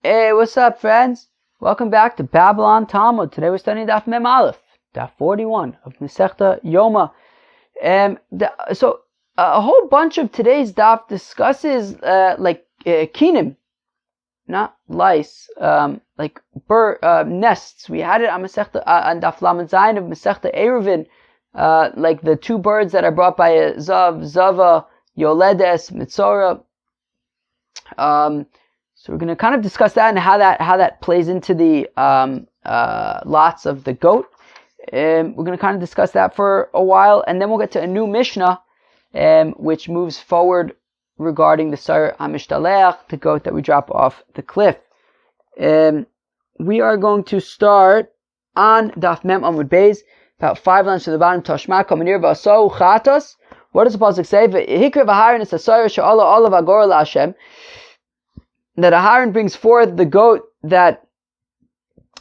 Hey, what's up, friends? Welcome back to Babylon Talmud. Today we're studying Daf Mem Aleph, Daf 41 of Masechta Yoma. So a whole bunch of today's daf discusses kinim, not lice, like nests. We had it on Masechta on Daf Lamed Zayin of Masechta Eruvin, like the two birds that are brought by a Zava, Yoledes, Mitzora. So we're going to kind of discuss that and how that plays into the lots of the goat. We're going to kind of discuss that for a while, and then we'll get to a new Mishnah, which moves forward regarding the Sar HaMishtaleach, the goat that we drop off the cliff. We are going to start on Daf Mem Amud Beis, about 5 lines to the bottom. Tashma Kamanir V'asau Chatas. What does the pasuk say? V'hikra v'harin es asayir she'ala olav agor la'Hashem. That Aharon brings forth the goat that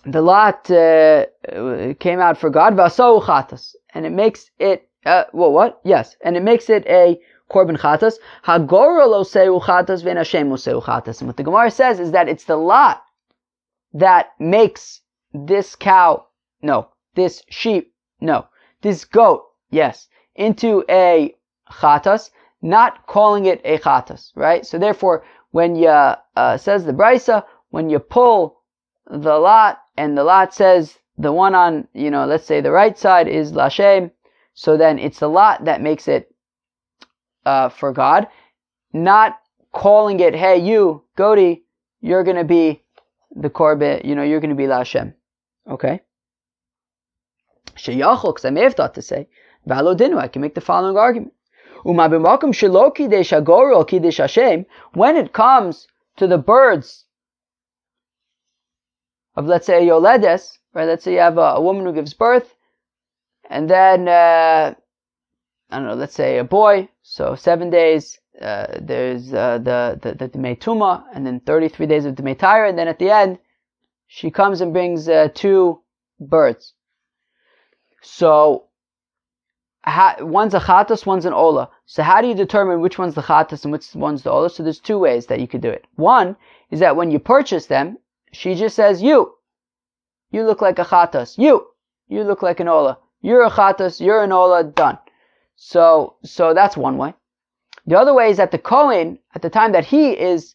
the lot came out for God, v'asau chatas, and it makes it and it makes it a korban chatas. Hagora lo seu chatas v'en Hashem lo seu chatas. And what the Gemara says is that it's the lot that makes this goat, into a chatas, not calling it a chatas, right? So therefore, when you, says the Brisa, when you pull the lot, and the lot says the one on, let's say the right side is Lashem, so then it's the lot that makes it for God, not calling it, hey, you, goatie, you're going to be the korban, you're going to be Lashem. Okay? Sheyachol, because I may have thought to say, Valo dinu, I can make the following argument. When it comes to the birds of, let's say, Yoledes, right? Let's say you have a woman who gives birth, and then, let's say a boy, so 7 days, there's the Demei Tuma, and then 33 days of Demei Taira, and then at the end, she comes and brings 2 birds. So, one's a chatas, one's an olah. So how do you determine which one's the chatas and which one's the olah? So there's 2 ways that you could do it. One is that when you purchase them, she just says, you look like a chatas. You look like an olah. You're a chatas, you're an olah, done. So that's one way. The other way is that the Kohen, at the time that he is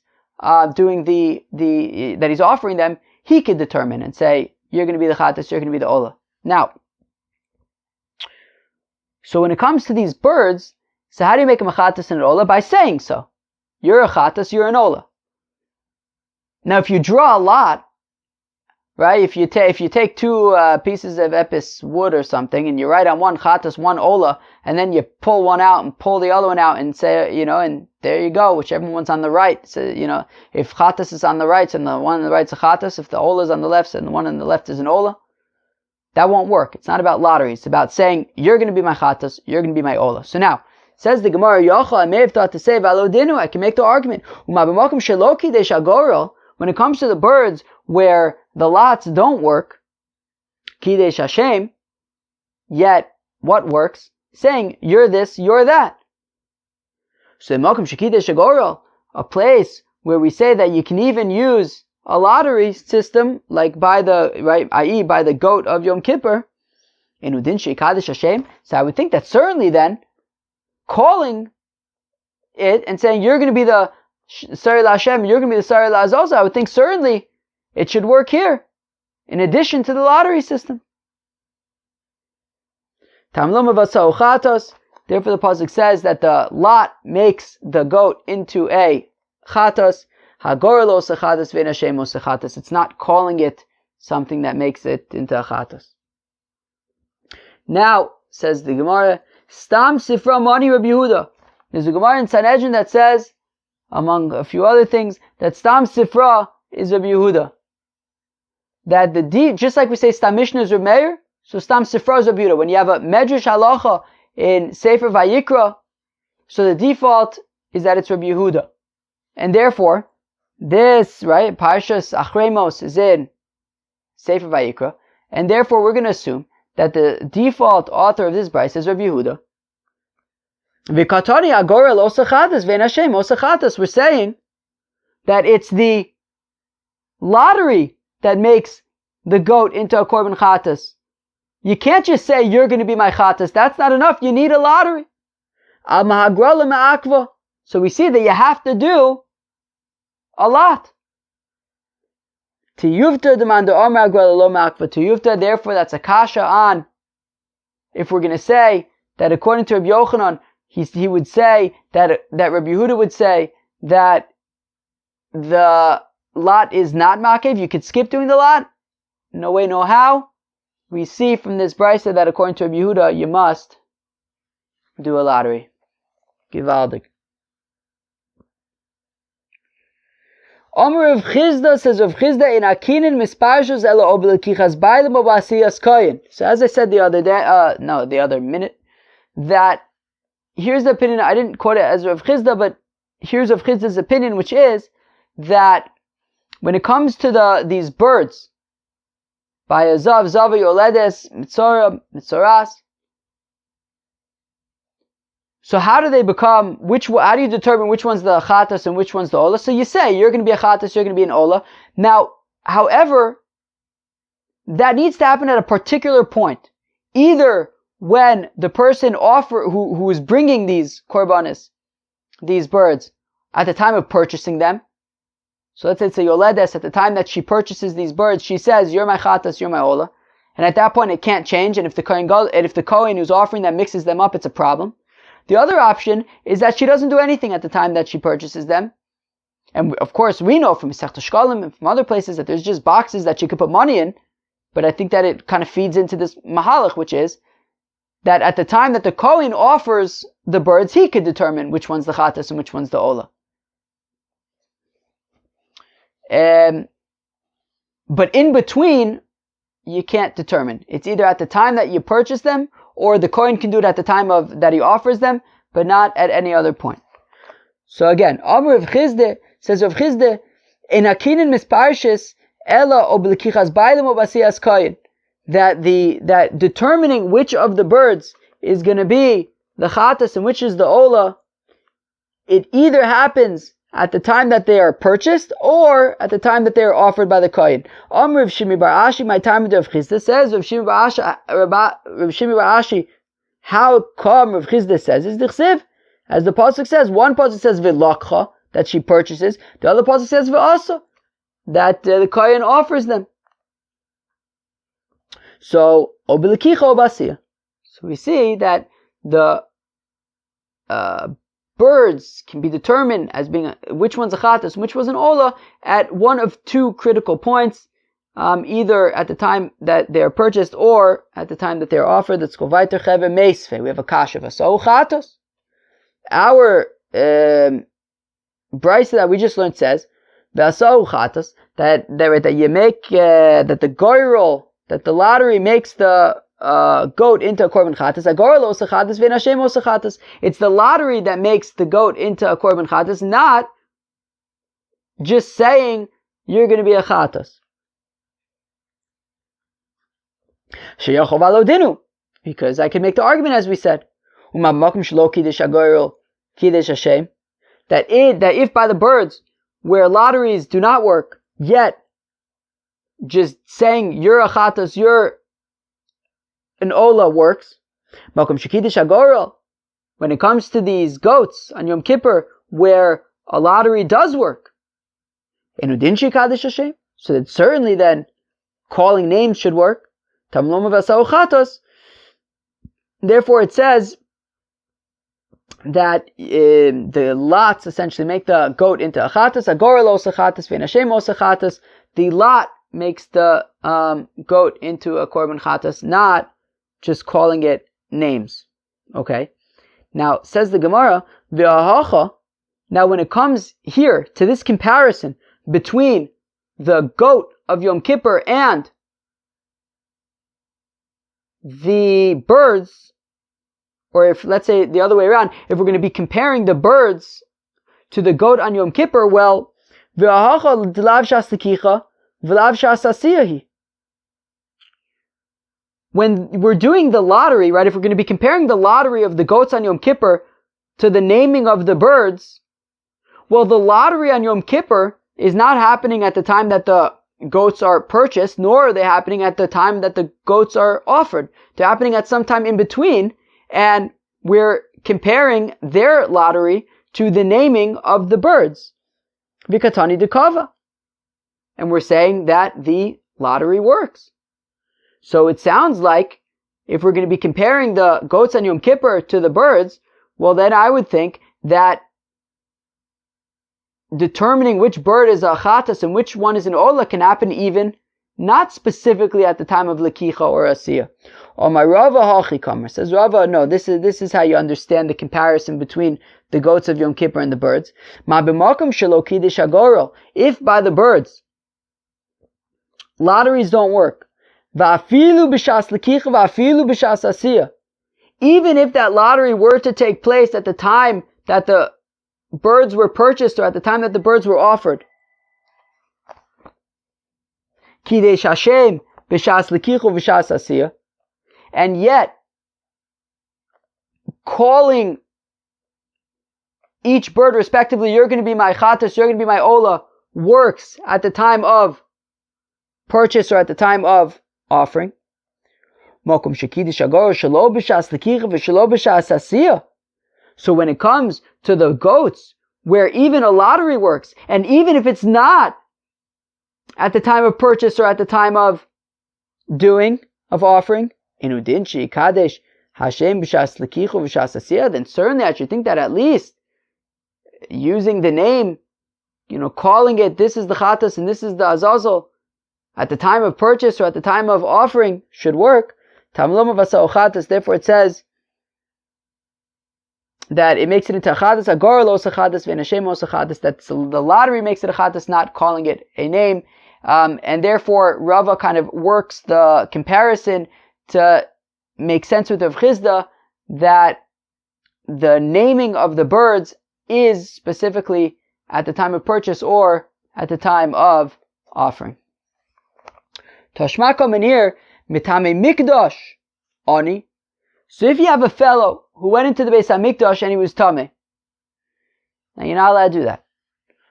doing that he's offering them, he could determine and say, you're going to be the chatas, you're going to be the olah. Now, so when it comes to these birds, so how do you make them a chatas and an olah? By saying so. You're a chatas, you're an olah. Now if you draw a lot, right, if you take 2 pieces of epis wood or something, and you write on one chatas, one olah, and then you pull one out and pull the other one out and say, and there you go, whichever one's on the right. So, if chatas is on the right, and the one on the right's a chatas, if the olah is on the left, and the one on the left is an olah, that won't work. It's not about lottery. It's about saying, you're going to be my chatas, you're going to be my olah. So now, says the Gemara, Yochel, I may have thought to say, Valo dinu, I can make the argument. When it comes to the birds where the lots don't work, Kidesh Hashem, yet what works? Saying, you're this, you're that. So a place where we say that you can even use a lottery system, like i.e. by the goat of Yom Kippur, so I would think that certainly then, calling it and saying, you're going to be the Sari L'Hashem, you're going to be the Sari L'Azoza, I would think certainly it should work here, in addition to the lottery system. Therefore the pasuk says that the lot makes the goat into a chatas. It's not calling it something that makes it into a chatas. Now, says the Gemara, Stam Sifra Mani Rabbi Yehuda. There's a Gemara in Sanhedrin that says, among a few other things, that Stam Sifra is Rabbi Yehuda. That just like we say Stam Mishnah is Rabbi Meir, so Stam Sifra is Rabbi Yehuda. When you have a Medrash Halacha in Sefer Vayikra, so the default is that it's Rabbi Yehuda. And therefore, this, right, Parshas Achremos is in Sefer Vayikra, and therefore we're going to assume that the default author of this Bryce is Rabbi Yehuda. V'katani agora lo sachatas v'en Hashem o sachatas. We're saying that it's the lottery that makes the goat into a korban chatas. You can't just say, you're going to be my chatas. That's not enough. You need a lottery. So we see that you have to do a lot. Therefore that's a kasha on, if we're going to say that according to Rabbi Yochanan, he would say that Rabbi Yehuda would say that the lot is not makev, you could skip doing the lot. No way, no how. We see from this brisa that according to Rabbi Yehuda, you must do a lottery. Givaldik. Omer Rav Chizda says Rav Chizda in Akinin misparshus ela oblekichas bailim obasiyas koyin. So as I said the other minute, that here's the opinion. I didn't quote it as Rav Chizda, but here's Rav Chizda's opinion, which is that when it comes to these birds, by Azav, Zava, Yoledes, Mitzora, Mitzoras. So how do they become, how do you determine which one's the chatas and which one's the olah? So you say, you're going to be a chatas, you're going to be an olah. Now, however, that needs to happen at a particular point. Either when the person who is bringing these korbanos, these birds, at the time of purchasing them. So let's say it's a yoledes, at the time that she purchases these birds, she says, you're my chatas, you're my olah. And at that point it can't change, and if the kohen who's offering them mixes them up, it's a problem. The other option is that she doesn't do anything at the time that she purchases them. And of course we know from Masechta Shkalim and from other places that there's just boxes that she could put money in, but I think that it kind of feeds into this mahalach, which is that at the time that the kohen offers the birds, he could determine which one's the chatas and which one's the olah. But in between, you can't determine. It's either at the time that you purchase them, or the kohen can do it at the time that he offers them, but not at any other point. So again, Amr Rav Chizde says Rav Chizde in Akinin misparshis ela oblekichas bailim obasiyas kohen, that determining which of the birds is going to be the chatas and which is the olah, it either happens at the time that they are purchased, or at the time that they are offered by the kohen. Amr Rav Shimi bar Ashi, my time with Rav Chizda says, Rav Shimi bar Ashi, how come Rav Chizda says, is the chsiv, as the pasuk says, one pasuk says v'lakcha, that she purchases, the other pasuk says v'asa, that the kohen offers them. So, obelekicha obasiya. So we see that the birds can be determined as being which one's a chatas and which was an olah at one of two critical points, either at the time that they are purchased or at the time that they are offered. Let's go weiter. Cheve meisve. We have a kasha v'asau chatas. Our brisa that we just learned says v'asau chatas, that you make that the goyrol, that the lottery makes the goat into a korban chatas. Agorlo sachatas v'nashem osachatas. It's the lottery that makes the goat into a korban chatas, not just saying you're going to be a chatas. Sheyachov alodinu, because I can make the argument as we said, that if by the birds where lotteries do not work, yet just saying you're a chatas, you're an olah works. When it comes to these goats on Yom Kippur, where a lottery does work, so that certainly then calling names should work. Therefore it says that the lots essentially make the goat into a chatas. The lot makes the goat into a korban chatas, not just calling it names. Okay? Now, says the Gemara, v'ahacha, now when it comes here to this comparison between the goat of Yom Kippur and the birds, or if, let's say, the other way around, if we're going to be comparing the birds to the goat on Yom Kippur, well, v'ahacha d'lav shasakicha v'lav shasasiyahi. When we're doing the lottery, right, if we're going to be comparing the lottery of the goats on Yom Kippur to the naming of the birds, well, the lottery on Yom Kippur is not happening at the time that the goats are purchased, nor are they happening at the time that the goats are offered. They're happening at some time in between, and we're comparing their lottery to the naming of the birds. Vikatani dekava. And we're saying that the lottery works. So it sounds like if we're going to be comparing the goats on Yom Kippur to the birds, well then I would think that determining which bird is a chatas and which one is an olah can happen even not specifically at the time of lekicha or asiyah. Or my Rava hachikamer says Rava, no, this is how you understand the comparison between the goats of Yom Kippur and the birds. Ma b'makom shelo kiddush agoro. If by the birds lotteries don't work, va'afilu b'shas lekicha va'afilu b'shas asiyah. Even if that lottery were to take place at the time that the birds were purchased or at the time that the birds were offered, kidesh Hashem b'shas lekicha v'shas asiyah, and yet calling each bird respectively, you're going to be my chatas, you're going to be my olah, works at the time of purchase or at the time of offering. So when it comes to the goats, where even a lottery works, and even if it's not at the time of purchase or at the time of offering, then certainly I should think that at least using the name, calling it, this is the chatas and this is the azazel, at the time of purchase or at the time of offering should work. Therefore it says that it makes it into a chatas, agor lo chatas, ve'en Hashem os chatas, that the lottery makes it a chatas, not calling it a name. And therefore Rava kind of works the comparison to make sense with Rav Chizda that the naming of the birds is specifically at the time of purchase or at the time of offering. Tashma come in here, mitame mikdash, ani. So if you have a fellow who went into the Beis HaMikdash and he was tameh, now you're not allowed to do that.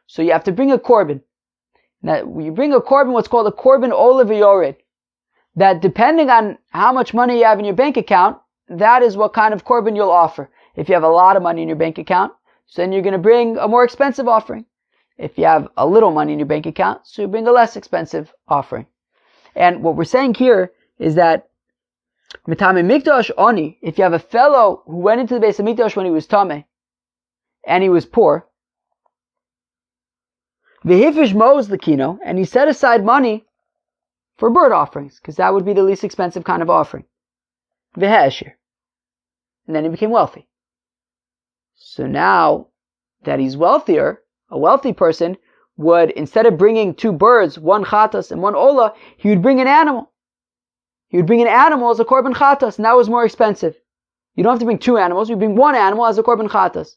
So you have to bring a korban. Now you bring a korban, what's called a korban olah v'yored. That depending on how much money you have in your bank account, that is what kind of korban you'll offer. If you have a lot of money in your bank account, so then you're going to bring a more expensive offering. If you have a little money in your bank account, so you bring a less expensive offering. And what we're saying here is that mitame mikdash oni, if you have a fellow who went into the Beis HaMikdash when he was tameh and he was poor, v'hifish moz lekino, and he set aside money for bird offerings, because that would be the least expensive kind of offering. V'hashir, and then he became wealthy. So now that he's wealthier, a wealthy person would, instead of bringing two birds, one chatas and one olah, he would bring an animal. He would bring an animal as a korban chatas, and that was more expensive. You don't have to bring two animals, you bring one animal as a korban chatas.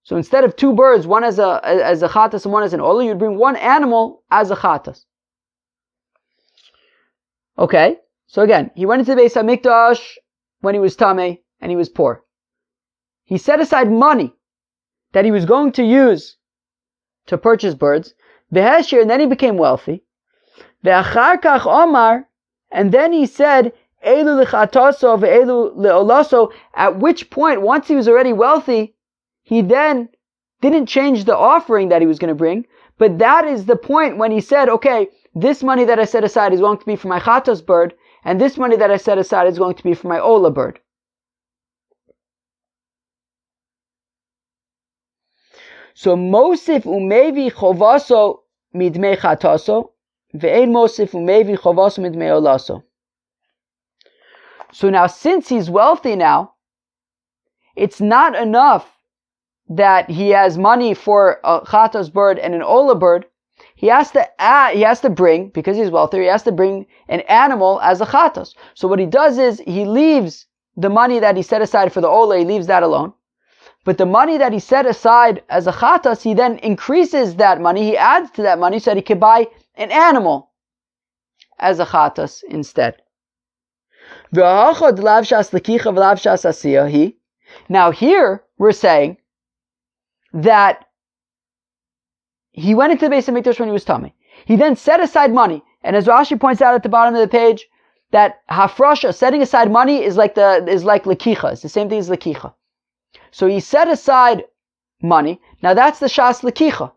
So instead of two birds, one as a chatas and one as an olah, you'd bring one animal as a chatas. Okay, so again, he went into the Beis HaMikdash when he was tameh and he was poor. He set aside money that he was going to use to purchase birds, v'heshir, and then he became wealthy. Ve'achar kach omar, and then he said, elu l'chataso ve'elu le'olaso, at which point, once he was already wealthy, he then didn't change the offering that he was going to bring, but that is the point when he said, okay, this money that I set aside is going to be for my chatas bird, and this money that I set aside is going to be for my olah bird. So mosif umevi chovaso midmei chataso, ve'ein mosif umevi chovaso midmei olaso. So now, since he's wealthy now, it's not enough that he has money for a chatas bird and an olah bird. He has to bring, because he's wealthy, he has to bring an animal as a chatas. So what he does is, he leaves the money that he set aside for the olah, he leaves that alone. But the money that he set aside as a chatas, he then increases that money, he adds to that money so that he can buy an animal as a chatas instead. Now here, we're saying that he went into the Beis HaMikdash when he was tamei. He then set aside money. And as Rashi points out at the bottom of the page, that hafrasha, setting aside money, is like lekicha. It's the same thing as lekicha. So he set aside money. Now that's the shas lekicha.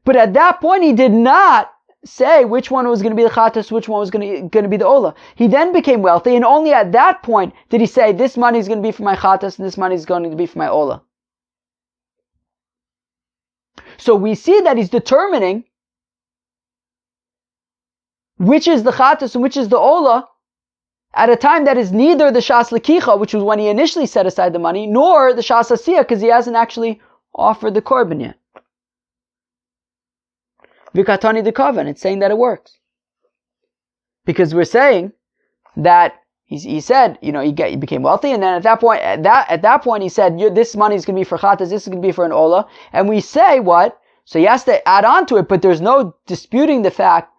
But at that point, he did not say which one was going to be the chatas, which one was going to be the olah. He then became wealthy, and only at that point did he say, this money is going to be for my chatas, and this money is going to be for my olah. So we see that he's determining which is the chatas and which is the olah at a time that is neither the shas lekicha, which was when he initially set aside the money, nor the shas asiyah, because he hasn't actually offered the korban yet. Vikatani de kavan, it's saying that it works. Because we're saying that he said, he became wealthy, and then at that point he said, this money is going to be for chatas, this is going to be for an olah, and we say what? So he has to add on to it, but there's no disputing the fact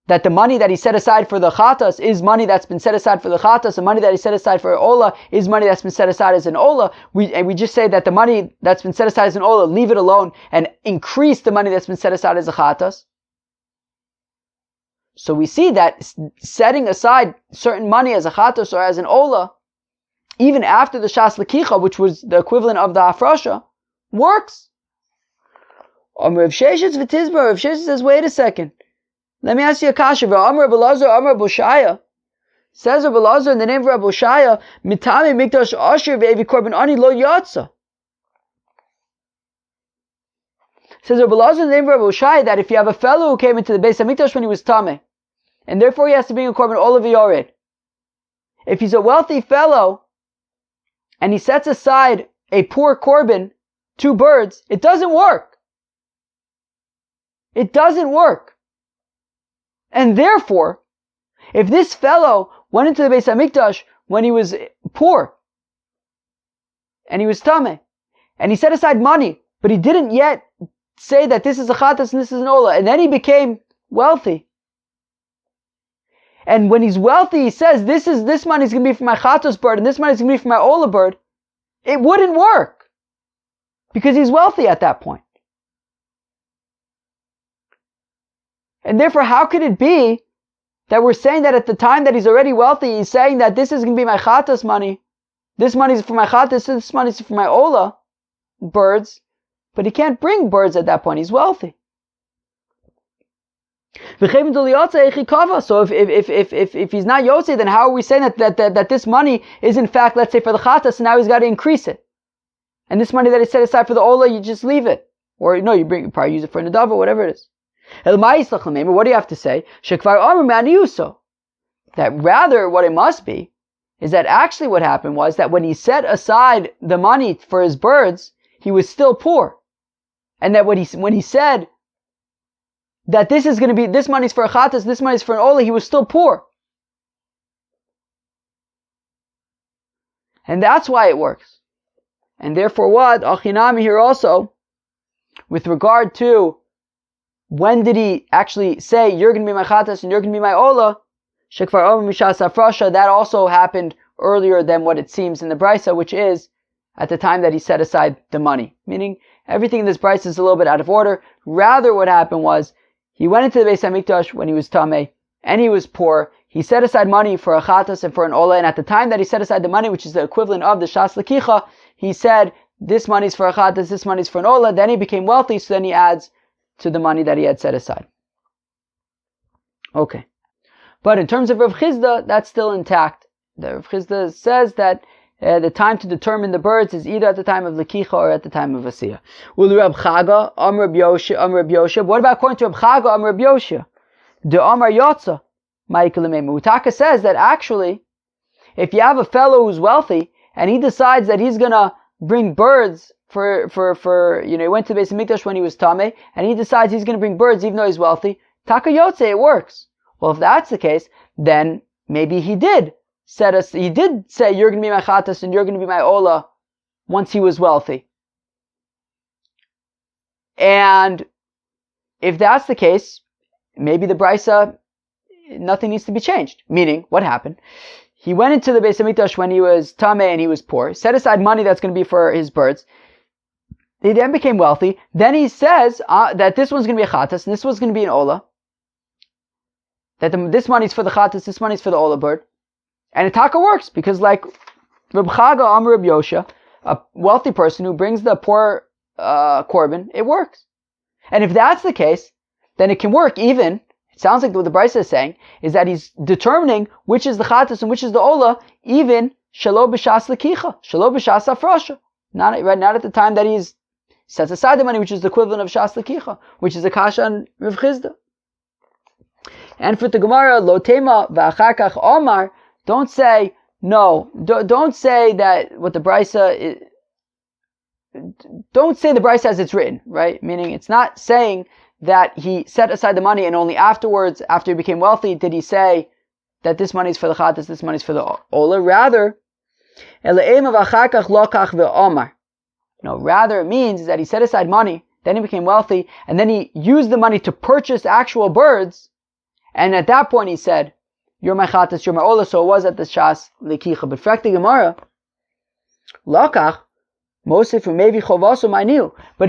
that the money that he set aside for the chatas is money that's been set aside for the chatas, the money that he set aside for olah is money that's been set aside as an olah. We just say that the money that's been set aside as an olah, leave it alone and increase the money that's been set aside as a chatas. So we see that setting aside certain money as a chatas or as an olah, even after the shas lekicha, which was the equivalent of the hafrasha, works. Rav Sheshes says, wait a second. Let me ask you a kasha. Amar Belazar, Amar Boshaya. Says Rabbi Elazar in the name of Rabbi Boshaya, Mitami Mikdash Asher ve'evi korban ani lo yatsa. Says Rabbi Elazar in the name of Rabbi Boshaya that if you have a fellow who came into the Beis HaMikdash when he was tamei, and therefore he has to bring a korban olav yored. If he's a wealthy fellow, and he sets aside a poor korban, 2 birds, it doesn't work. It doesn't work. And therefore, if this fellow went into the Beis HaMikdash when he was poor, and he was tamei, and he set aside money, but he didn't yet say that this is a chatas and this is an olah, and then he became wealthy. And when he's wealthy, he says, this money is going to be for my chatas bird, and this money is going to be for my olah bird. It wouldn't work. Because he's wealthy at that point. And therefore, how could it be that we're saying that at the time that he's already wealthy, he's saying that this is going to be my chatas money, this money is for my chatas, this money is for my olah, birds, but he can't bring birds at that point, he's wealthy. So if he's not Yosei, then how are we saying that this money is in fact, let's say, for the chatas, and now he's got to increase it? And this money that he set aside for the olah, you just leave it. Or no, you probably use it for a nadav or whatever it is. What do you have to say? That rather what it must be is that actually what happened was that when he set aside the money for his birds, he was still poor. And that when he said that this money's for a chatas, this money's for an olah, he was still poor. And that's why it works. And therefore what? Achinami here also, with regard to when did he actually say, you're going to be my chatas and you're going to be my olah? Shekvar Omer Mishas Hafrasha, that also happened earlier than what it seems in the Brisa, which is at the time that he set aside the money. Meaning, everything in this Brisa is a little bit out of order. Rather, what happened was, he went into the Beis HaMikdash when he was tamei, and he was poor. He set aside money for a chatas and for an olah, and at the time that he set aside the money, which is the equivalent of the shas lekicha, he said, this money's for a chatas, this money's for an olah. Then he became wealthy, so then he adds to the money that he had set aside. Okay. But in terms of Rav Chizda, that's still intact. The Rav Chizda says that the time to determine the birds is either at the time of Lekicha or at the time of Asiyah. Rab Chaga, Rab Yosha. What about according to Rab Chaga, Rab Yosha? The Amar Yotza, Michael Utaka says that actually, if you have a fellow who's wealthy, and he decides that he's gonna bring birds he went to the Beis HaMikdash when he was tamei, and he decides he's going to bring birds even though he's wealthy. Taka Yotze, it works. Well, if that's the case, then maybe he did say you're going to be my chatas and you're going to be my olah once he was wealthy. And if that's the case, maybe the Brisa, nothing needs to be changed. Meaning, what happened? He went into the Beis HaMikdash when he was tamei and he was poor, set aside money that's going to be for his birds, he then became wealthy. Then he says that this one's going to be a chatas and this one's going to be an olah. That this money's for the chatas, this money's for the olah bird. And it taka works because like Reb Chaga Amar Reb Yosha, a wealthy person who brings the poor korban, it works. And if that's the case, then it can work even. It sounds like what the Brisa is saying is that he's determining which is the chatas and which is the olah, even shalo b'shas lekicha, shalo b'shas afrasha. Not at the time that he sets aside the money, which is the equivalent of shas lekicha, which is a kasha on Rav Chizda. And for the Gemara, lo tema v'achar kach omar, don't say no. Don't say that what the Brisa is. Don't say the Brisa as it's written, right? Meaning it's not saying that he set aside the money and only afterwards, after he became wealthy, did he say that this money is for the chatas, this money is for the olah. Rather, rather it means that he set aside money, then he became wealthy, and then he used the money to purchase actual birds, and at that point he said, you're my chatas, you're my olah, so it was at the shas lekicha. But frak the Gemara, lakach, but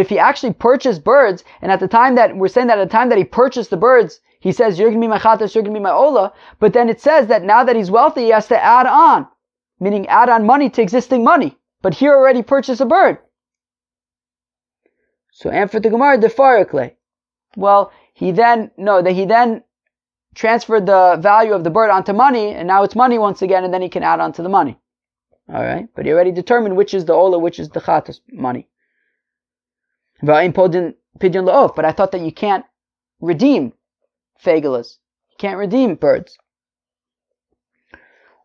if he actually purchased birds, and at the time that we're saying that at the time that he purchased the birds, he says, you're going to be my chatas, you're going to be my olah, but then it says that now that he's wealthy, he has to add on, meaning add on money to existing money. But here already purchased a bird. So, and for the Gemara, defarakle. Well, he then transferred the value of the bird onto money, and now it's money once again, and then he can add on to the money. Alright, but he already determined which is the olah, which is the chatas money. But I thought that you can't redeem fegelas. You can't redeem birds.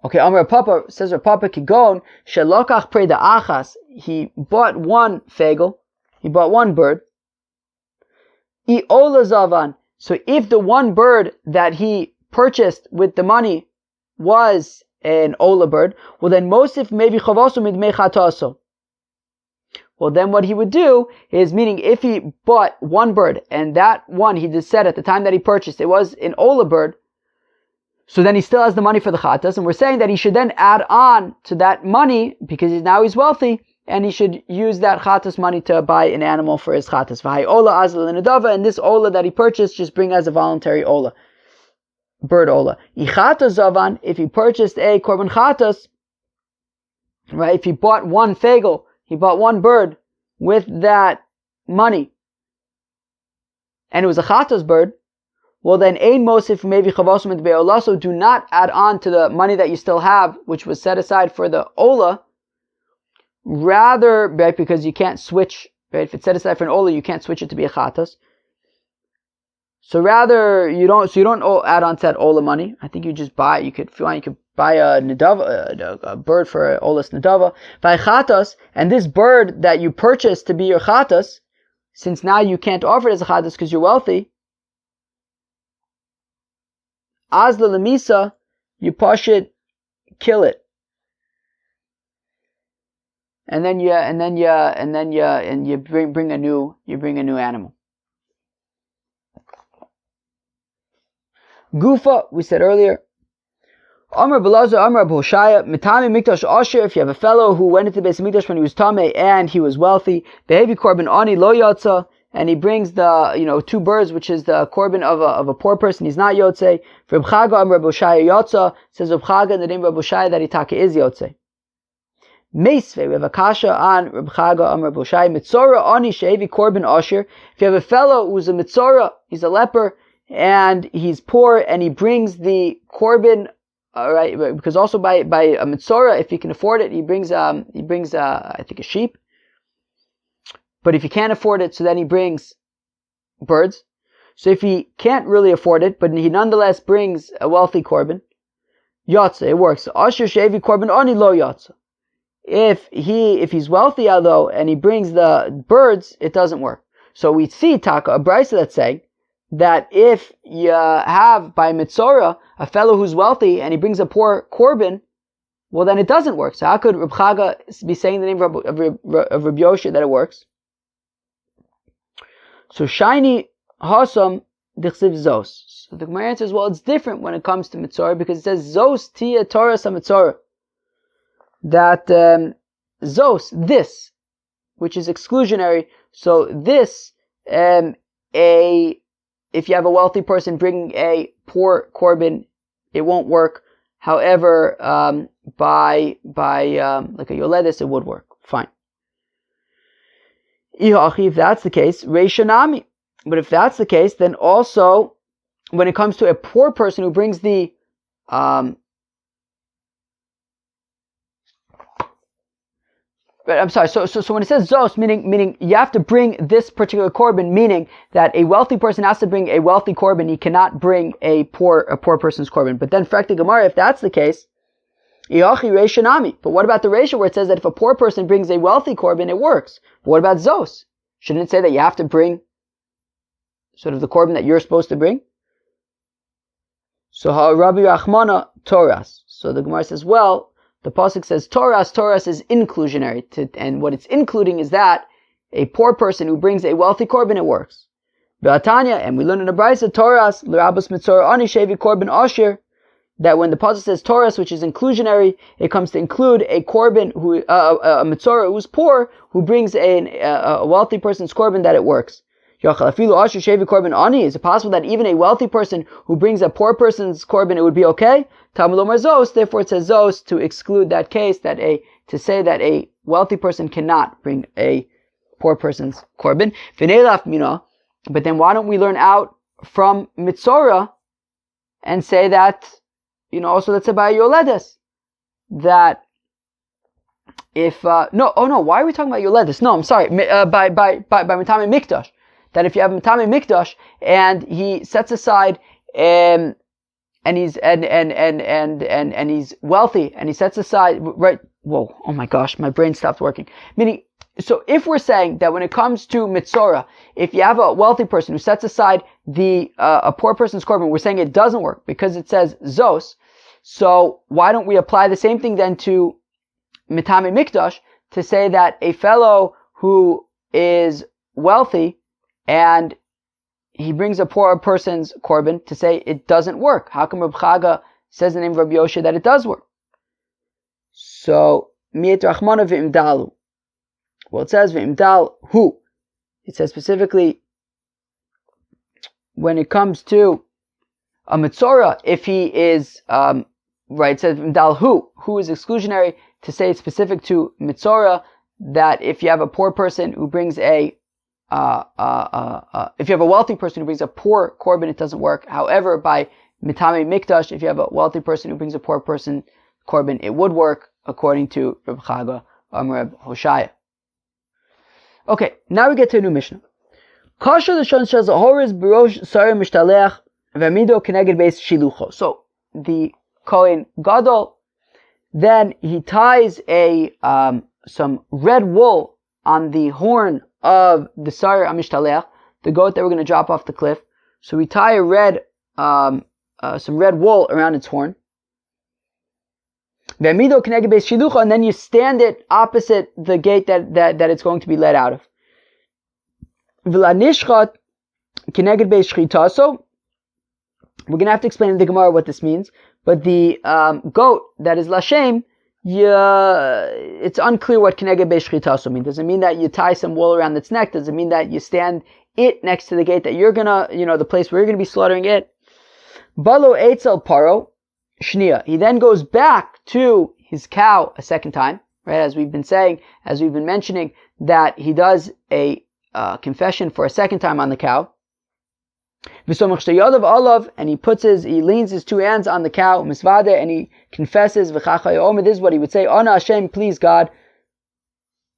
Okay, Amar Papa says, Papa Kigon, Shelokach Preda Achas, he bought one fegel, he bought one bird. I olah zavan, so if the one bird that he purchased with the money was an olah bird, well then mosif maybe chavasu midmei chataso. Well then what he would do is, meaning if he bought one bird and that one he just said at the time that he purchased it was an olah bird, so then he still has the money for the chatas, and we're saying that he should then add on to that money because now he's wealthy, and he should use that chatas money to buy an animal for his chatas. V'hai olah azal l'nedava, and this olah that he purchased just bring as a voluntary olah. Bird olah. Ichata zavan, if he purchased a korban chatas, right? If he bought one fegel, he bought one bird with that money, and it was a chatas bird, well then ein mosif maybe chavosum et be'olah, so do not add on to the money that you still have, which was set aside for the olah. Rather, right, because you can't switch, right? If it's set aside for an olah, you can't switch it to be a chatas. So rather, you don't add on to that olah money. I think you just buy. You could, if you want, you could buy a nedava, a bird for olah's nedava. Buy chatas, and this bird that you purchased to be your chatas, since now you can't offer it as a chatas because you're wealthy. Azla lemisa, you push it, kill it, and then you bring a new animal. Gufa, we said earlier. Amar Belazar, Amar Hoshaya, Mitami Mikdash Asher, if you have a fellow who went into the Beis Mikdash when he was Tameh and he was wealthy, Behevi Korban Ani Lo Yotza, and he brings the, two birds, which is the korban of a poor person, he's not Yotze. For Reb Chaga, Amar Hoshaya Yotza, says Reb Chaga in the name of Reb Hoshaya that Itaka is Yotze. Meisve, we have a kasha on Reb Chaga, Amar Hoshaya, Mitzora Ani Shehevi Korban Asher, if you have a fellow who's a Mitzora, he's a leper, and he's poor, and he brings the korban, right? Because also by a mitzora, if he can afford it, he brings I think a sheep. But if he can't afford it, so then he brings birds. So if he can't really afford it, but he nonetheless brings a wealthy korban, yatsa, it works. Asher shevi korban ani lo yatsa. If he's wealthy although, and he brings the birds, it doesn't work. So we see taka a brisa that's saying that if you have by mitzora a fellow who's wealthy and he brings a poor korban, well then it doesn't work. So how could Reb Chaga be saying the name of Reb Yosha that it works? So shiny hasam dichsiv zos. So the Gemara says, well, it's different when it comes to mitzora because it says zos tia Torah sa mitzora. That zos, this, which is exclusionary, So this, if you have a wealthy person bringing a poor korban, it won't work. However, by like a yoledis, it would work. Fine. If that's the case, reishanami. But if that's the case, then also when it comes to a poor person who brings the I'm sorry. So when it says zos, meaning you have to bring this particular korban, meaning that a wealthy person has to bring a wealthy korban. He cannot bring a poor person's korban. But then frekti gemara, if that's the case, iachi reishanami. But what about the ratio where it says that if a poor person brings a wealthy korban, it works? But what about zos? Shouldn't it say that you have to bring sort of the korban that you're supposed to bring? So Rabbi Rachmana Toras. So the Gemara says, well, the pasuk says Toras. Toras is inclusionary, and what it's including is that a poor person who brings a wealthy korban, it works. Be'atanya, and we learn in the Brisa Toras l'rabos mitzora ani shevi korban ashir, that when the pasuk says Toras, which is inclusionary, it comes to include a korban who a mitzora who's poor, who brings a wealthy person's korban, that it works. Is it possible that even a wealthy person who brings a poor person's korban, it would be okay? Therefore it says zos to exclude that case, to say that a wealthy person cannot bring a poor person's korban. But then why don't we learn out from mitzora and say that, also let's say by yoledes, that if why are we talking about yoledes? No, I'm sorry, by mitame mikdash. That if you have mitame mikdash and he sets aside and he's wealthy and he sets aside, right? Whoa! Oh my gosh, my brain stopped working. Meaning, so if we're saying that when it comes to mitzora, if you have a wealthy person who sets aside a poor person's korban, we're saying it doesn't work because it says zos. So why don't we apply the same thing then to mitame mikdash to say that a fellow who is wealthy and he brings a poor person's korban, to say it doesn't work? How come Reb Chaga says in the name of Rabbi Yoshe that it does work? So, mi'et rachmana v'imdalu. Well, it says v'imdal hu. It says specifically when it comes to a mitzora, if he is, it says v'imdal hu is exclusionary, to say it's specific to mitzora, that if you have a poor person who brings if you have a wealthy person who brings a poor korban, it doesn't work. However, by mitame mikdash, if you have a wealthy person who brings a poor person korban, it would work, according to Reb Chaga Reb Hoshaya. Okay, now we get to a new Mishnah. Kasher l'shon shel zahoris b'rosh sarim mishtaleach v'amido keneged beis shilucho. So the Kohen Gadol, then he ties some red wool on the horn of the Sar Amishtalech, the goat that we're going to drop off the cliff. So we tie some red wool around its horn. And then you stand it opposite the gate that it's going to be let out of. We're going to have to explain in the Gemara what this means. But the goat that is Lashem, it's unclear what Keneged Beis Shchitaso means. Does it mean that you tie some wool around its neck? Does it mean that you stand it next to the gate that you're gonna, the place where you're gonna be slaughtering it? Balo Eitzel Paro Shnia. He then goes back to his cow a second time, right? As we've been mentioning, that he does a confession for a second time on the cow. And he leans his two hands on the cow, and he confesses, this is what he would say, Ana Hashem, please God.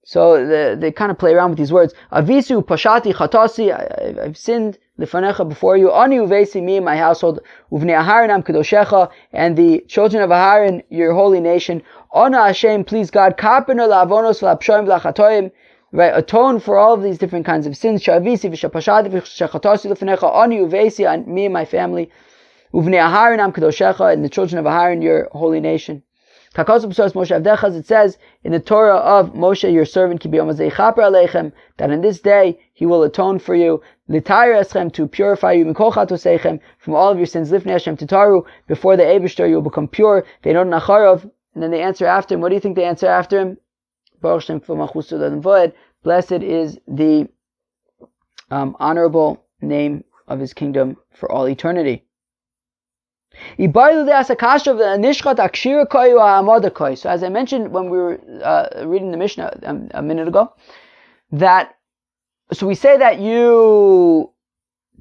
So they kind of play around with these words. Avisu pashati chatasi, I've sinned lefanecha before you. Ani uvesi, me and my household. Uvnei Aharon am kedoshecha, and the children of Aharon, your holy nation. Ana Hashem, please God. Kapenu la'avonos v'la'pshoim v'la'chatoim. Right, atone for all of these different kinds of sins. Shavisi v'shapashadi v'shachatasi lefnecha ani uvesi, and me and my family. Uvnei Aharon am kedoshecha, and the children of Aharon, your holy nation. Kakos b'sos Moshe avdechas, it says in the Torah of Moshe, your servant, ki b'yom hazeh chaper aleichem, that on this day he will atone for you. L'tayir eschem, to purify you, mikol chatoseichem, from all of your sins. Lifnei Hashem titaru, before the Eibishter you will become pure. Ve'non nacharov, and then they answer after him. What do you think they answer after him? Blessed is the honorable name of his kingdom for all eternity. So as I mentioned when we were reading the Mishnah a minute ago, so we say that you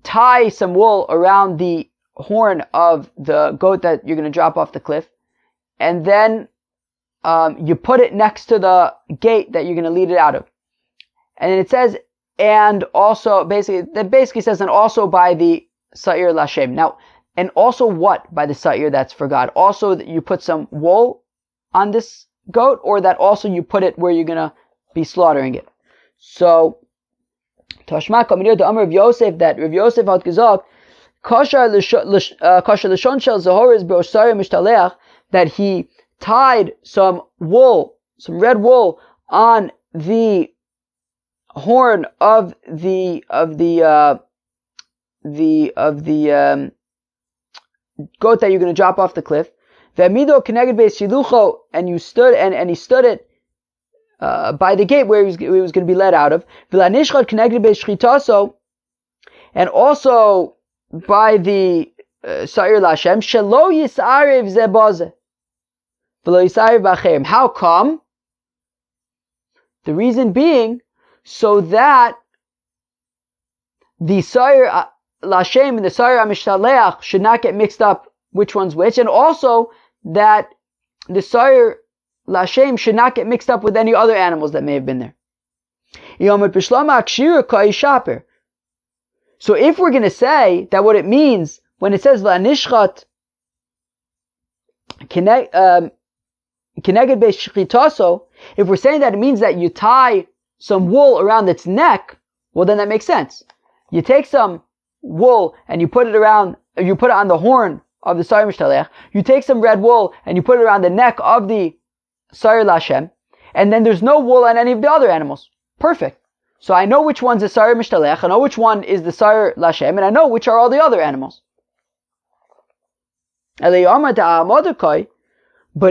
tie some wool around the horn of the goat that you're going to drop off the cliff, and then you put it next to the gate that you're going to lead it out of. And it says, and also, basically says, and also by the Sa'ir Lashem. Now, and also what by the Sa'ir that's for God? Also that you put some wool on this goat, or that also you put it where you're going to be slaughtering it? So, Tashma Kaminir the Amr of Yosef, that Rav Yosef had gesagt, Kosher Lashon Shel Zahor Be'osh Sa'ir Mishtaleach, that he tied some wool, some red wool, on the horn of the goat that you're going to drop off the cliff. Ve'amido keneged beis shilucho, and you stood and he stood it by the gate where he was going to be led out of. V'lanishchad keneged beis shchitaso, and also by the Sa'ir Lashem, shelo yisarev zebazeh v'lo yisarev b'acherim. How come? The reason being, so that the Sa'ir Lashem and the Sa'ir HaMishtaleach should not get mixed up which one's which, and also that the Sa'ir Lashem should not get mixed up with any other animals that may have been there. So if we're going to say that what it means when it says V'anishchat keneged be'shchitaso, if we're saying that it means that you tie some wool around its neck, well then that makes sense. You take some wool and you put it on the horn of the Sa'ir Mishtaleach. You take some red wool and you put it around the neck of the Sa'ir Lashem, and then there's no wool on any of the other animals. Perfect. So I know which one's the Sa'ir Mishtaleach, I know which one is the Sa'ir Lashem, and I know which are all the other animals. But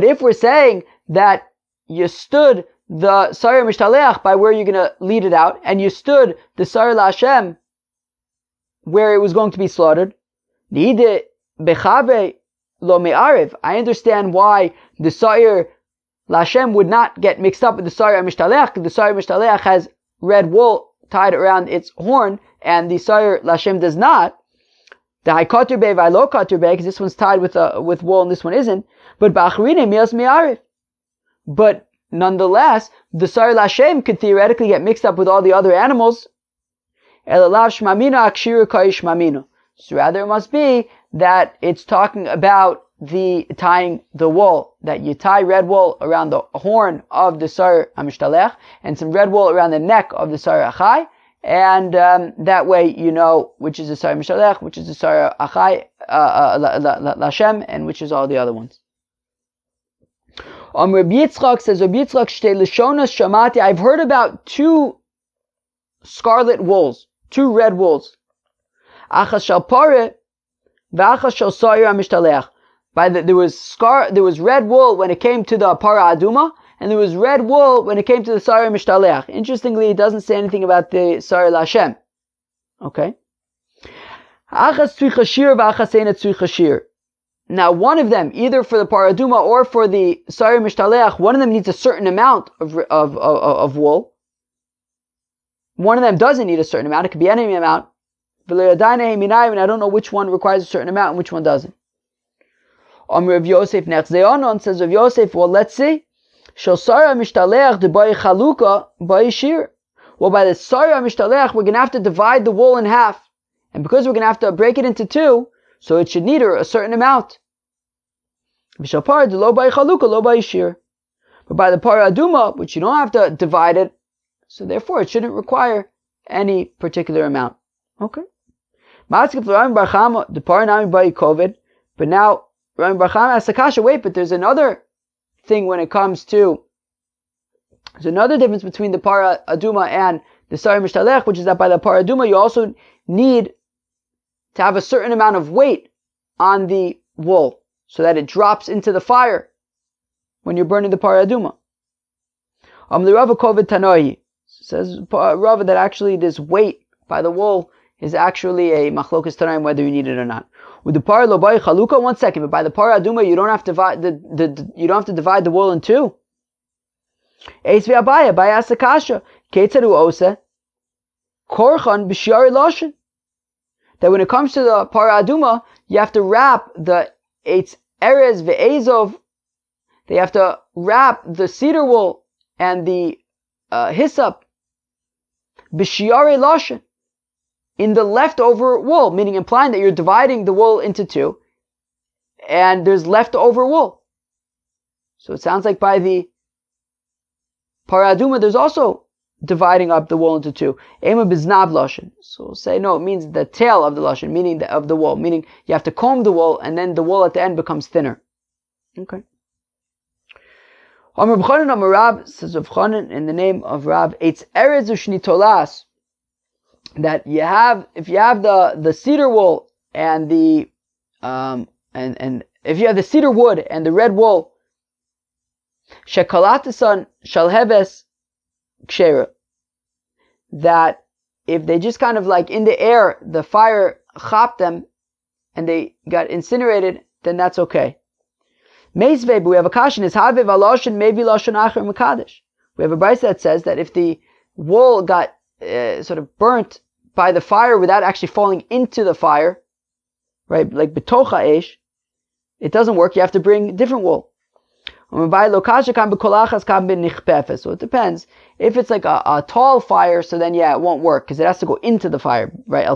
if we're saying that you stood the Sa'ir Mishtaleach by where you're going to lead it out, and you stood the Sa'ir Lashem where it was going to be slaughtered, I understand why the Sa'ir Lashem would not get mixed up with the Sa'ir Mishtaleach. The Sa'ir Mishtaleach has red wool tied around its horn, and the Sa'ir Lashem does not. The Haikatur Bey V'Lo Katur Bey, because this one's tied with wool and this one isn't. But Ba'achrine Mias Mi'arif. But nonetheless, the Sa'ir Lashem could theoretically get mixed up with all the other animals. So rather it must be that it's talking about the tying the wool, that you tie red wool around the horn of the Sa'ir HaMishtalech and some red wool around the neck of the Sa'ir Achai, and that way you know which is the Sa'ir HaMishtalech, which is the Sa'ir Achai, Lashem, and which is all the other ones. Rabbi Yitzchak says, Rabbi Yitzchak, Shtei Lishonas Shamati, I've heard about two scarlet wools, two red wools. Achas shel pareh, v'achas shel Sa'ir HaMishtalech. There was red wool when it came to the Para Aduma, and there was red wool when it came to the Sa'ir Mishtaleach. Interestingly, it doesn't say anything about the Sa'ir Lashem. Okay? Achas tzui chashir v'achas eina tzui chashir. Now, one of them, either for the Para Aduma or for the Sa'ir Mishtaleach, one of them needs a certain amount of wool. One of them doesn't need a certain amount. It could be any amount. And I don't know which one requires a certain amount and which one doesn't. Rav Yosef Nechzeonon says Rav Yosef, well, let's see. Well, by the Sa'ir HaMishtalech, we're going to have to divide the wool in half. And because we're going to have to break it into two, so it should need a certain amount. But by the Para Aduma, which you don't have to divide it, so therefore it shouldn't require any particular amount. Okay. But now, Rabbi Bar Chama asks Akasha, wait, but there's another thing when it comes to, there's another difference between the Para Aduma and the Sa'ir Mishtaleach, which is that by the Para Aduma you also need to have a certain amount of weight on the wool so that it drops into the fire when you're burning the Para Aduma. The Rava Kovid Tanoi says Rava that actually this weight by the wool is actually a machlokas tanaim whether you need it or not. With the par lobai chaluka, 1 second, but by the par aduma you don't have to divide you don't have to divide the wool in two. Eis ve'abaya by asakasha ketzaru ose korchan b'shiari loshin. That when it comes to the par aduma, you have to wrap the eitz erez ve'ezov. They have to wrap the cedar wool and the hyssop b'shiari loshin, in the leftover wool, meaning implying that you're dividing the wool into two, and there's leftover wool. So it sounds like by the paraduma, there's also dividing up the wool into two. Ema biznav loshin. So we'll say no, it means the tail of the loshin, meaning of the wool, meaning you have to comb the wool, and then the wool at the end becomes thinner. Okay. Amar b'chanan amar Rab, says Rav Chanan in the name of Rab, eitz erez ushni tolas. That you have, if you have the cedar wool and the and if you have the cedar wood and the red wool, shekalatasan shalheves kshera, that if they just kind of like in the air, the fire chopped them and they got incinerated, then that's okay. Meisveb, we have a caution is havev aloshin maybe loshin acher mekadesh. We have a brayso that says that if the wool got sort of burnt by the fire without actually falling into the fire, right? Like betocha eish, it doesn't work. You have to bring different wool. So it depends. If it's like a tall fire, so then yeah, it won't work because it has to go into the fire, right?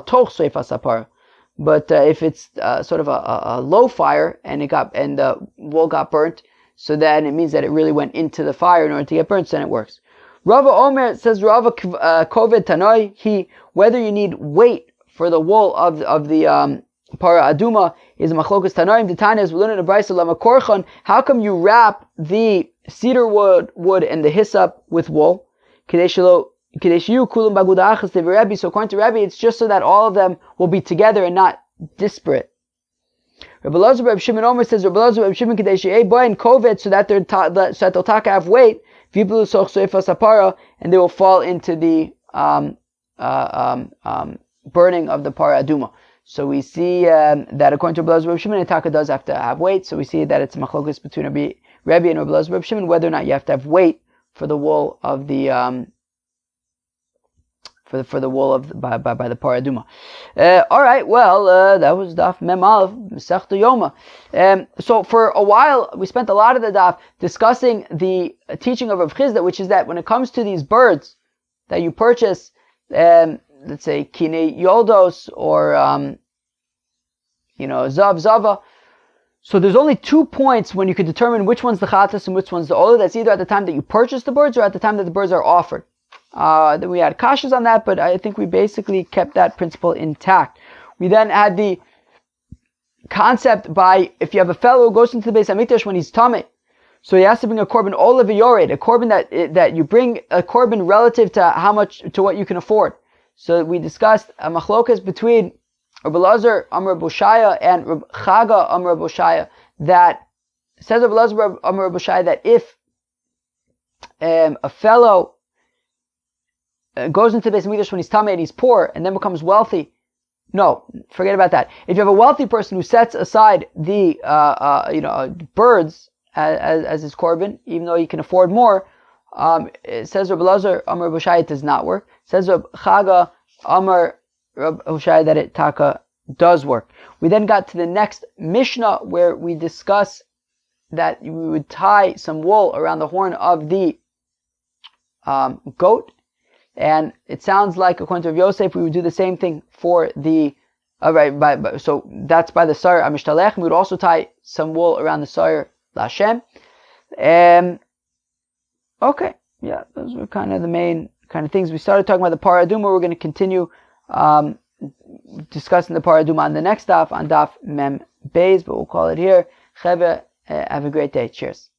But if it's sort of a low fire and the wool got burnt, so then it means that it really went into the fire in order to get burnt, so then it works. Rava Omer says Rava Koved Tanoi, whether you need weight for the wool of the para aduma is machlokas tanoim. The Tanya is we learn in the brayso lama korchan. How come you wrap the cedar wood and the hyssop with wool? So according to Rabbi, it's just so that all of them will be together and not disparate. Rabbi Elazar Reb Shimon Omer says Rabbi Elazar Reb Shimon kadesh boy kovet, so that they'll taka have weight. And they will fall into the burning of the para aduma. So we see that according to Rabbi Elazar Reb Shimon, Taka does have to have weight. So we see that it's machlokas between Rabbi and Rabbi Elazar Reb Shimon whether or not you have to have weight for the wool of the for the wool of by the para aduma. All right, well that was daf mem aleph Masechta Yoma. So for a while we spent a lot of the daf discussing the teaching of Rav Chizda, which is that when it comes to these birds that you purchase, let's say kine yoldos or zav zava. So there's only 2 points when you could determine which one's the chatas and which one's the olah. That's either at the time that you purchase the birds or at the time that the birds are offered. Then we had kashas on that, but I think we basically kept that principle intact. We then had the concept by if you have a fellow who goes into the Beis Hamikdash when he's tameh, so he has to bring a korban olah v'yored, a korban that you bring a korban relative to what you can afford. So we discussed a machlokas between Rabbi Elazar Amar Boshaya and Rabbi Chaga Amar Boshaya, that says Rabbi Elazar Amar Boshaya that if a fellow goes into the Beis Hamikdash when he's tameh and he's poor and then becomes wealthy, no, forget about that. If you have a wealthy person who sets aside the birds as his korban, even though he can afford more, it says Rabbi Elazar Amar Boshaya it does not work. It says Rabbi Chaga Amar Rabbi Boshaya that it taka does work. We then got to the next Mishnah where we discuss that we would tie some wool around the horn of the goat, and it sounds like according to Rav Yosef we would do the same thing for the so that's by the Sar Amishtalech. We would also tie some wool around the Sar Lashem. Okay, yeah, those were kind of the main kind of things. We started talking about the paraduma. We're going to continue discussing the paraduma on the next daf, on daf mem beis, but we'll call it here. Cheve, have a great day. Cheers.